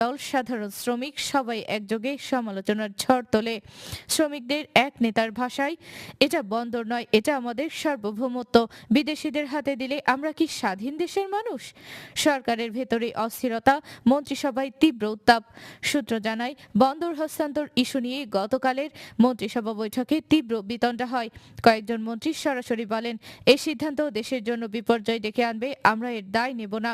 দল, সাধারণ শ্রমিক সবাই একযোগে সমালোচনার ঝড় তোলে। শ্রমিকদের এক নেতার ভাষায়, এটা বন্দর নয়, এটা আমাদের সার্বভৌমত্ব। বিদেশিদের হাতে দিলে আমরা কি স্বাধীন দেশের মানুষ? সরকারের ভেতরে অস্থিরতা, মন্ত্রিসভায় তীব্র উত্তাপ। সূত্র জানায়, বন্দর হস্তান্তর ইস্যু নিয়ে গতকালের মন্ত্রিসভা বৈঠকে তীব্র বিতণ্ডা হয়। কয়েকজন মন্ত্রী সরাসরি বলেন, এই সিদ্ধান্ত দেশের জন্য বিপর্যয় ডেকে আনবে, আমরা এর দায় নেব না।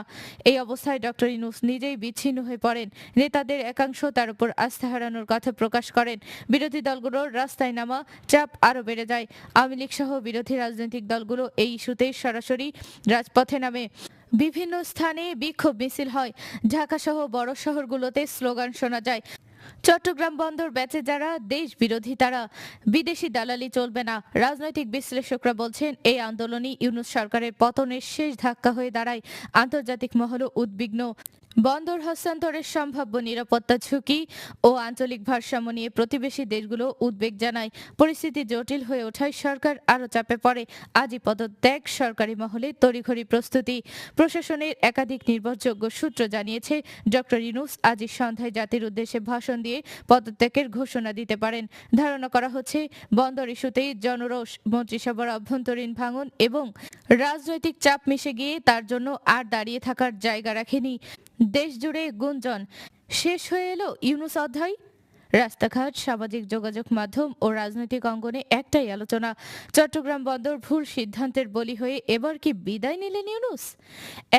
এই অবস্থায় ডক্টর ইউনূস নিজেই বিচ্ছিন্ন হয়ে পড়েন। নেতাদের একাংশ তার উপর আস্থা হারানোর কথা প্রকাশ করেন। বিরোধী দলগুলোর রাস্তায় নামা, চাপ আরও বেড়ে যায়। আওয়ামী লীগ সহ বিরোধী রাজনৈতিক দলগুলো এই ইস্যুতে সরাসরি রাজপথে নামে। বিভিন্ন স্থানে বিক্ষোভ মিছিল হয়। ঢাকা সহ বড় শহরগুলোতে স্লোগান শোনা যায়। চট্টগ্রাম বন্দর ব্যাচে যারা দেশ বিরোধী, তারা বিদেশি দালালি চলবে না। রাজনৈতিক বিশ্লেষকরা বলছেন, এই আন্দোলনই ইউনূস সরকারের পতনের শেষ ধাক্কা হয়ে দাঁড়ায়। আন্তর্জাতিক মহলও উদ্বিগ্ন। বন্দর হস্তান্তরের সম্ভাব্য নিরাপত্তা ঝুঁকি ও আঞ্চলিক ভারসাম্য নিয়ে প্রতিবেশী দেশগুলো উদ্বেগ জানায়। পরিস্থিতি জটিল হয়ে ওঠায় সরকার আরও চাপে পড়ে। আজই পদত্যাগ, সরকারি মহলে তড়িঘড়ি প্রস্তুতি। প্রশাসনের একাধিক নির্ভরযোগ্য সূত্র জানিয়েছে, ডক্টর ইউনূস আজই সন্ধ্যায় জাতির উদ্দেশ্যে ভাষণ দিয়ে পদত্যাগের ঘোষণা দিতে পারেন। ধারণা করা হচ্ছে, বন্দর ইস্যুতেই জনরোষ, মন্ত্রিসভার অভ্যন্তরীণ ভাঙন এবং রাজনৈতিক চাপ মিশে গিয়ে তার জন্য আর দাঁড়িয়ে থাকার জায়গা রাখেনি। দেশজুড়ে গুঞ্জন, শেষ হয়ে এলো ইউনূস অধ্যায়। রাস্তাঘাট, সামাজিক যোগাযোগ মাধ্যম ও রাজনৈতিক অঙ্গনে একটাই আলোচনা, চট্টগ্রাম বন্দর ভুল সিদ্ধান্তের বলি হয়ে এবার কি বিদায় নিলেন ইউনূস?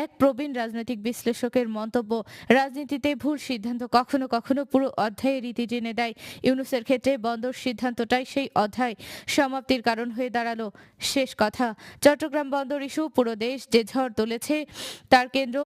এক প্রবীণ রাজনৈতিক বিশ্লেষকের মন্তব্য, রাজনীতিতে ভুল সিদ্ধান্ত কখনো কখনো পুরো অধ্যায়ের রীতি টেনে দেয়। ইউনূসের ক্ষেত্রে বন্দর সিদ্ধান্তটাই সেই অধ্যায় সমাপ্তির কারণ হয়ে দাঁড়ালো। শেষ কথা, চট্টগ্রাম বন্দর ইস্যু পুরো দেশ যে ঝড় তুলেছে, তার কেন্দ্র